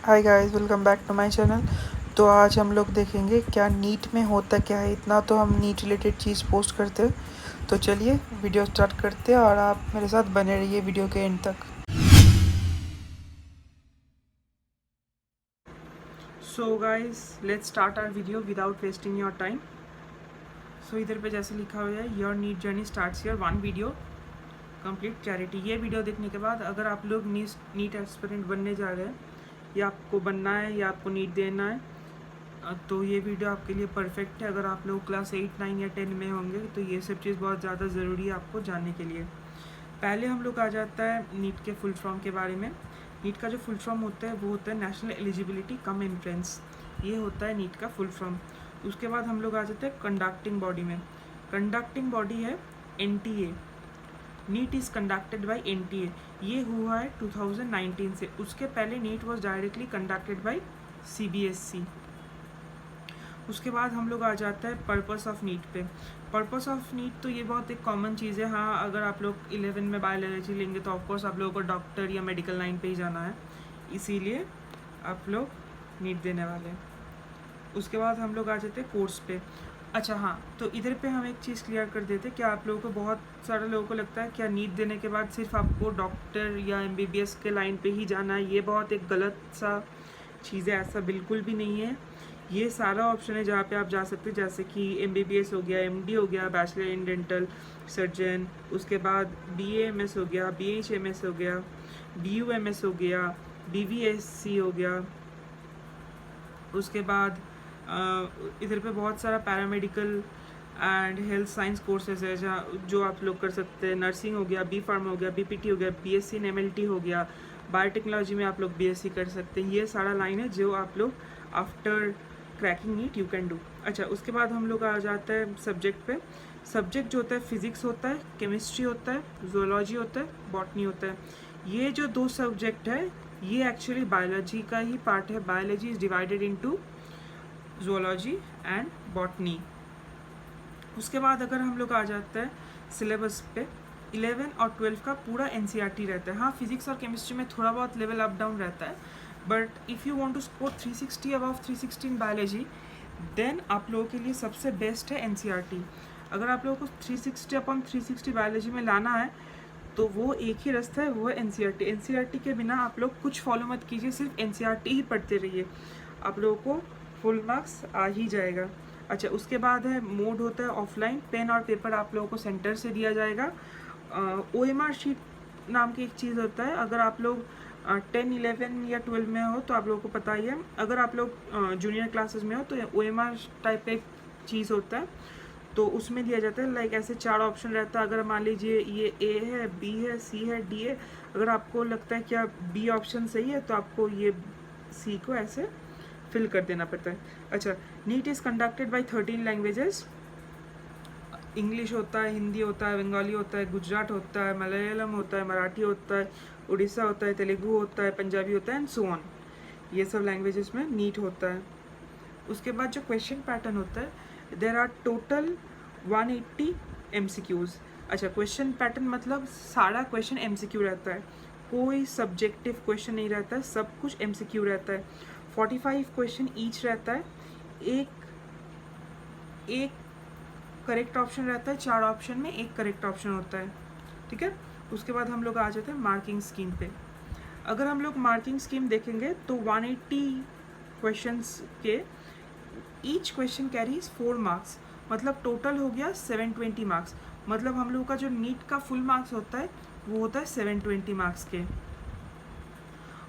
Hi guys, welcome back to my channel. तो आज हम लोग देखेंगे क्या नीट में होता क्या है। इतना तो हम नीट रिलेटेड चीज़ पोस्ट करते हैं। तो चलिए वीडियो स्टार्ट करते हैं और आप मेरे साथ बने रहिए वीडियो के एंड तक। So guys, let's start our video without wasting your time. So इधर पे जैसे लिखा हुआ है, your NEET journey starts here, one video complete clarity. ये वीडियो देखने के बाद अगर आप लोग नीट एस्पिरेंट बनने जा रहे हैं, या आपको बनना है या आपको नीट देना है, तो ये वीडियो आपके लिए परफेक्ट है। अगर आप लोग क्लास 8, 9 या 10 में होंगे तो ये सब चीज़ बहुत ज़्यादा ज़रूरी है आपको जानने के लिए। पहले हम लोग आ जाता है नीट के फुल फॉर्म के बारे में। नीट का जो फुल फॉर्म होता है वो होता है नेशनल एलिजिबिलिटी कम एंट्रेंस। ये होता है नीट का फुल फॉर्म। उसके बाद हम लोग आ जाते हैं कंडक्टिंग बॉडी में। कंडक्टिंग बॉडी है NTA। NEET is conducted by NTA। ये हुआ है 2019 से। उसके पहले NEET was directly conducted by CBSE। उसके बाद हम लोग आ जाता है पर्पस ऑफ नीट पे। पर्पस ऑफ नीट तो ये बहुत एक कॉमन चीज़ है। हाँ, अगर आप लोग 11 में बायोलॉजी लेंगे तो ऑफकोर्स आप लोगों को डॉक्टर या मेडिकल लाइन पे ही जाना है, इसीलिए आप लोग नीट देने वाले हैं। उसके बाद हम लोग आ जाते हैं कोर्स पे। अच्छा हाँ, तो इधर पे हम एक चीज़ क्लियर कर देते हैं। क्या आप लोगों को, बहुत सारे लोगों को लगता है क्या नीट देने के बाद सिर्फ आपको डॉक्टर या MBBS के लाइन पे ही जाना है। ये बहुत एक गलत सा चीज़ है, ऐसा बिल्कुल भी नहीं है। ये सारा ऑप्शन है जहाँ पे आप जा सकते हैं, जैसे कि MBBS हो गया, MD हो गया, बैचलर इन डेंटल सर्जन। उसके बाद BAMS हो गया, BHMS हो गया, BUMS हो गया, BVSC हो गया। उसके बाद इधर पे बहुत सारा paramedical and health science courses है जहाँ जो आप लोग कर सकते हैं। नर्सिंग हो गया, B.Pharm हो गया, BPT हो गया, BSc in MLT हो गया, बायोटेक्नोलॉजी में आप लोग BSc कर सकते हैं। ये सारा लाइन है जो आप लोग after cracking NEET you can do. अच्छा, उसके बाद हम लोग आ जाता है सब्जेक्ट पे। सब्जेक्ट जो होता है फिजिक्स होता है, केमिस्ट्री होता है, जूलॉजी होता है, बॉटनी होता है। ये जो दो सब्जेक्ट है ये एक्चुअली बायोलॉजी का ही पार्ट है। Biology is divided into zoology and botany. उसके बाद अगर हम लोग आ जाते हैं सिलेबस पे, 11 और 12 का पूरा NCERT रहता है। हाँ, फिजिक्स और केमिस्ट्री में थोड़ा बहुत लेवल अप डाउन रहता है, but if you want to score 360 above 360 in biology, then आप लोगों के लिए सबसे बेस्ट है NCERT। अगर आप लोगों को 360 अपॉन 360 बायोलॉजी में लाना है तो वो एक ही रास्ता है, वो है NCERT। NCERT के बिना आप लोग कुछ फॉलो मत कीजिए, सिर्फ NCERT ही पढ़ते रहिए, आप लोगों को फुल मार्क्स आ ही जाएगा। अच्छा, उसके बाद है मोड होता है ऑफलाइन। पेन और पेपर आप लोगों को सेंटर से दिया जाएगा। OMR शीट नाम की एक चीज़ होता है। अगर आप लोग 10, 11 या 12 में हो तो आप लोगों को पता ही है। अगर आप लोग जूनियर क्लासेस में हो तो OMR टाइप का एक चीज़ होता है, तो उसमें दिया जाता है। लाइक ऐसे 4 ऑप्शन रहता है। अगर मान लीजिए ये A है, B है, C है, D है, अगर आपको लगता है क्या B ऑप्शन सही है तो आपको ये C को ऐसे फिल कर देना पड़ता है। अच्छा, NEET is conducted by 13 languages. English होता है, हिंदी होता है, बंगाली होता है, गुजरात होता है, मलयालम होता है, मराठी होता है, उड़ीसा होता है, तेलुगु होता है, पंजाबी होता है एंड सो ऑन। ये सब लैंग्वेजेस में नीट होता है। उसके बाद जो क्वेश्चन पैटर्न होता है, देर आर टोटल 180 MCQs। अच्छा, क्वेश्चन पैटर्न मतलब सारा क्वेश्चन MCQ रहता है, कोई सब्जेक्टिव क्वेश्चन नहीं रहता है, सब कुछ MCQ रहता है। 45 क्वेश्चन ईच रहता है। एक एक करेक्ट ऑप्शन रहता है, 4 ऑप्शन में एक करेक्ट ऑप्शन होता है, ठीक है। उसके बाद हम लोग आ जाते हैं मार्किंग स्कीम पे। अगर हम लोग मार्किंग स्कीम देखेंगे तो 180 क्वेश्चंस के ईच क्वेश्चन कैरीज 4 मार्क्स, मतलब टोटल हो गया 720 मार्क्स। मतलब हम लोग का जो नीट का फुल मार्क्स होता है वो होता है 720 मार्क्स के।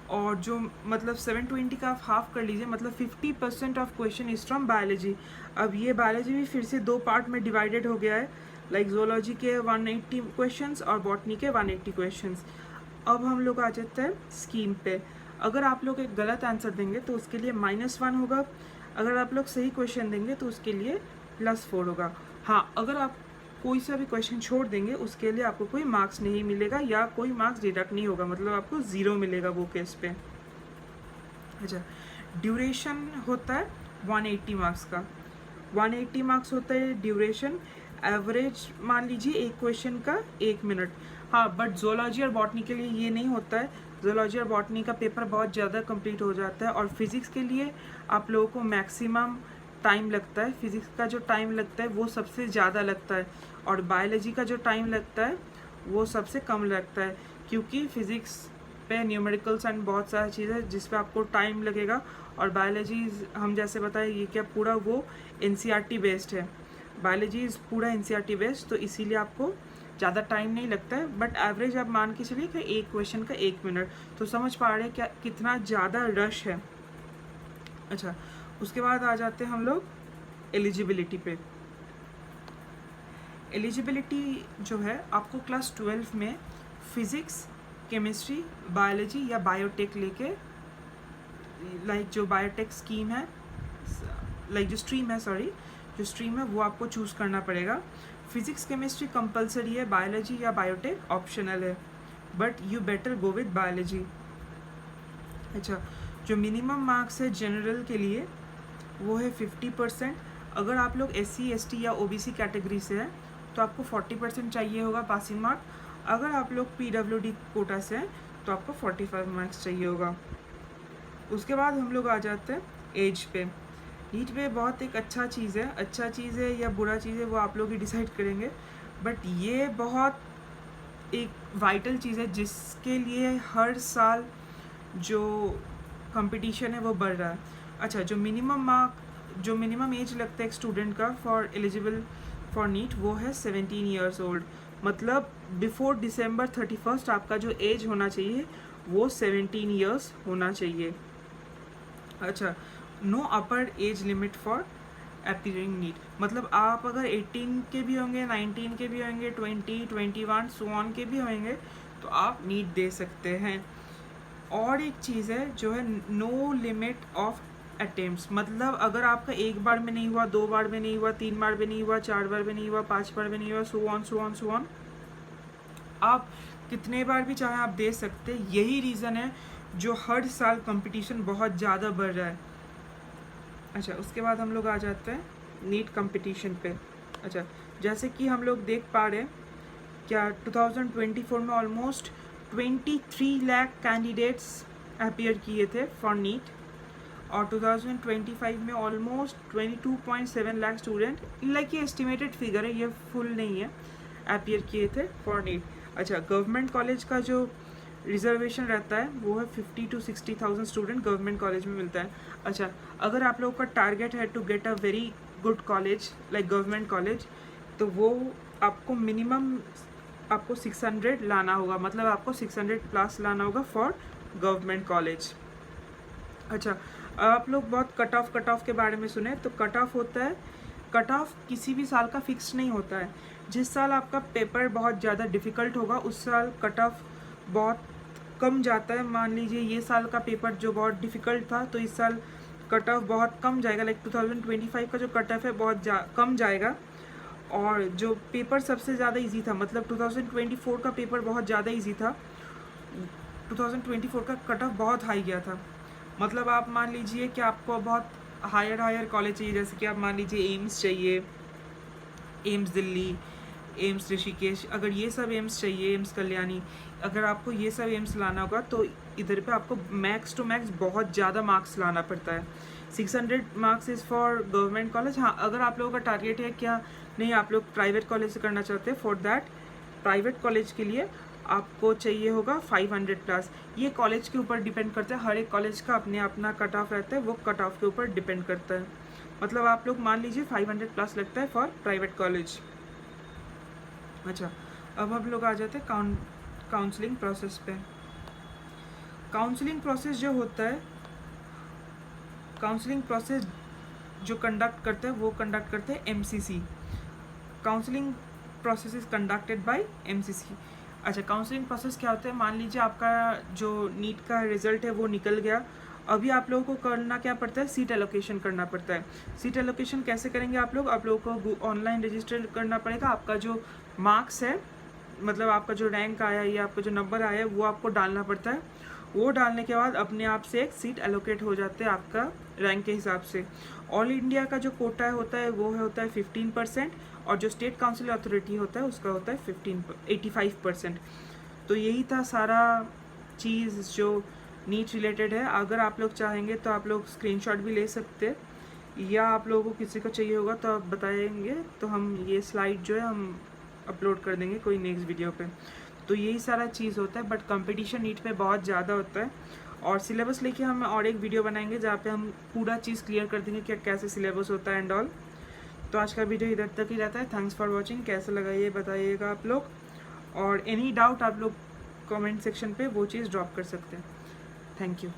और जो मतलब 720 का आप हाफ कर लीजिए, मतलब 50% of question is from biology. अब ये बायोलॉजी भी फिर से 2 पार्ट में डिवाइडेड हो गया है। लाइक जोलॉजी के 180 क्वेश्चंस और बॉटनी के 180 क्वेश्चंस। अब हम लोग आ जाते हैं स्कीम पे। अगर आप लोग एक गलत आंसर देंगे तो उसके लिए -1 होगा। अगर आप लोग सही क्वेश्चन देंगे तो उसके लिए +4 होगा। हाँ, अगर आप कोई सा भी क्वेश्चन छोड़ देंगे उसके लिए आपको कोई मार्क्स नहीं मिलेगा या कोई मार्क्स डिडक्ट नहीं होगा, मतलब आपको 0 मिलेगा वो केस पे। अच्छा, ड्यूरेशन होता है 180 मार्क्स का। 180 मार्क्स होता है ड्यूरेशन। एवरेज मान लीजिए एक क्वेश्चन का 1 मिनट। हाँ, बट जोलॉजी और बॉटनी के लिए ये नहीं होता है। ज़ूलॉजी और बॉटनी का पेपर बहुत ज़्यादा कंप्लीट हो जाता है। और फिज़िक्स के लिए आप लोगों को मैक्सिमम टाइम लगता है, फिज़िक्स का जो टाइम लगता है वो सबसे ज़्यादा लगता है, और बायोलॉजी का जो टाइम लगता है वो सबसे कम लगता है, क्योंकि फ़िज़िक्स पे न्यूमेरिकल्स एंड बहुत सारी चीज़ें जिस पे आपको टाइम लगेगा। और बायोलॉजी हम जैसे बताए ये क्या पूरा वो NCERT बेस्ड है, बायोलॉजी इज़ पूरा NCERT बेस्ड, तो इसीलिए आपको ज़्यादा टाइम नहीं लगता है। बट एवरेज आप मान के चलिए कि एक क्वेश्चन का 1 मिनट, तो समझ पा रहे हैं क्या कितना ज़्यादा रश है। अच्छा, उसके बाद आ जाते हैं हम लोग एलिजिबिलिटी पे। एलिजिबिलिटी जो है आपको क्लास 12 में फिज़िक्स, केमिस्ट्री, बायोलॉजी या बायोटेक लेके, लाइक जो बायोटेक स्कीम है, लाइक जो स्ट्रीम है, सॉरी जो स्ट्रीम है वो आपको चूज़ करना पड़ेगा। फिज़िक्स केमिस्ट्री कंपलसरी है, बायोलॉजी या बायोटेक ऑप्शनल है, but you better go with biology. अच्छा, जो मिनिमम मार्क्स है जनरल के लिए वो है 50%। अगर आप लोग SC ST या OBC कैटेगरी से हैं तो आपको 40% चाहिए होगा पासिंग मार्क। अगर आप लोग PWD कोटा से हैं तो आपको 45 मार्क्स चाहिए होगा। उसके बाद हम लोग आ जाते हैं एज पे। नीट पे बहुत एक अच्छा चीज़ है या बुरा चीज़ है वो आप लोग ही डिसाइड करेंगे, बट ये बहुत एक वाइटल चीज़ है जिसके लिए हर साल जो कंपटीशन है वो बढ़ रहा है। अच्छा, जो मिनिमम एज लगता है एक स्टूडेंट का फॉर एलिजिबल फॉर नीट वो है 17 ईयर्स ओल्ड, मतलब बिफोर December 31 आपका जो एज होना चाहिए वो 17 ईयर्स होना चाहिए। अच्छा, no upper age limit for appearing NEET, मतलब आप अगर 18 के भी होंगे, 19 के भी होंगे, 20, 21 सो ऑन के भी होंगे तो आप नीट दे सकते हैं। और एक चीज़ है जो है नो लिमिट ऑफ अटेम्प्ट्स, मतलब अगर आपका एक बार में नहीं हुआ, 2 बार में नहीं हुआ, 3 बार में नहीं हुआ, 4 बार में नहीं हुआ, 5 बार में नहीं हुआ, सो ऑन आप कितने बार भी चाहे आप दे सकते। यही रीज़न है जो हर साल कंपटीशन बहुत ज़्यादा बढ़ रहा है। अच्छा, उसके बाद हम लोग आ जाते हैं नीट कंपटीशन पे। अच्छा, जैसे कि हम लोग देख पा रहे हैं क्या 2024 में ऑलमोस्ट 23 लाख कैंडिडेट्स अपीयर किए थे फॉर नीट, और 2025 में ऑलमोस्ट 22.7 लाख स्टूडेंट, लाइक ये एस्टिमेटेड फिगर है, ये फुल नहीं है, अपीयर किए थे फॉर नीट। अच्छा, गवर्नमेंट कॉलेज का जो रिजर्वेशन रहता है वो है 50 to 60,000 स्टूडेंट गवर्नमेंट कॉलेज में मिलता है। अच्छा, अगर आप लोगों का टारगेट है to get a very good college like government college, तो वो आपको मिनिमम आपको 600 लाना होगा, मतलब आपको 600 प्लस लाना होगा फॉर गवर्नमेंट कॉलेज। अच्छा, आप लोग बहुत कट ऑफ के बारे में सुने, तो कट ऑफ होता है, कट ऑफ किसी भी साल का फिक्स नहीं होता है। जिस साल आपका पेपर बहुत ज़्यादा डिफ़िकल्ट होगा उस साल कट ऑफ बहुत कम जाता है। मान लीजिए ये साल का पेपर जो बहुत डिफ़िकल्ट था तो इस साल कट ऑफ बहुत कम जाएगा, लाइक 2025 का जो कट ऑफ है बहुत कम जाएगा। और जो पेपर सबसे ज़्यादा इजी था, मतलब 2024 का पेपर बहुत ज़्यादा इजी था, 2024 का कट ऑफ बहुत हाई गया था। मतलब आप मान लीजिए कि आपको बहुत हायर कॉलेज चाहिए, जैसे कि आप मान लीजिए एम्स चाहिए, एम्स दिल्ली, एम्स ऋषिकेश, अगर ये सब एम्स चाहिए, एम्स कल्याणी, अगर आपको ये सब एम्स लाना होगा तो इधर पे आपको मैक्स टू मैक्स बहुत ज़्यादा मार्क्स लाना पड़ता है। 600 marks is for government college. हाँ, अगर आप लोगों का टारगेट है क्या नहीं आप लोग प्राइवेट कॉलेज से करना चाहते हैं, फॉर दैट प्राइवेट कॉलेज के लिए आपको चाहिए होगा 500 प्लस। ये कॉलेज के ऊपर डिपेंड करता है, हर एक कॉलेज का अपने अपना कट ऑफ रहता है, वो कट ऑफ के ऊपर डिपेंड करता है। मतलब आप लोग मान लीजिए 500 प्लस लगता है फॉर प्राइवेट कॉलेज। अच्छा, अब हम लोग आ जाते हैं काउंसलिंग प्रोसेस पे। काउंसलिंग प्रोसेस जो होता है, काउंसलिंग प्रोसेस जो कंडक्ट करते हैं वो कंडक्ट करते हैं MCC। Counselling process is conducted by MCC। अच्छा, काउंसलिंग प्रोसेस क्या होता है, मान लीजिए आपका जो नीट का रिजल्ट है वो निकल गया, अभी आप लोगों को करना क्या पड़ता है, सीट एलोकेशन करना पड़ता है। सीट एलोकेशन कैसे करेंगे आप लोगों को ऑनलाइन रजिस्टर करना पड़ेगा। आपका जो मार्क्स है, मतलब आपका जो रैंक आया है या आपका जो नंबर आया है वो आपको डालना पड़ता है। वो डालने के बाद अपने आप से एक सीट एलोकेट हो जाते हैं आपका रैंक के हिसाब से। ऑल इंडिया का जो कोटा होता है वो होता है 15%, और जो स्टेट काउंसिल अथॉरिटी होता है उसका होता है 85%। तो यही था सारा चीज़ जो नीट रिलेटेड है, अगर आप लोग चाहेंगे तो आप लोग स्क्रीनशॉट भी ले सकते हैं, या आप लोगों को किसी को चाहिए होगा तो आप बताएंगे तो हम ये स्लाइड जो है हम अपलोड कर देंगे कोई नेक्स्ट वीडियो पे। तो यही सारा चीज़ होता है, बट कंपटीशन नीट पे बहुत ज़्यादा होता है। और सिलेबस लेके हम और एक वीडियो बनाएंगे जहाँ पे हम पूरा चीज़ क्लियर कर देंगे कि कैसे सिलेबस होता है एंड ऑल। तो आज का वीडियो इधर तक ही रहता है। Thanks for watching. कैसा लगा ये बताइएगा आप लोग, और एनी डाउट आप लोग कमेंट सेक्शन पे वो चीज़ ड्रॉप कर सकते हैं। Thank you.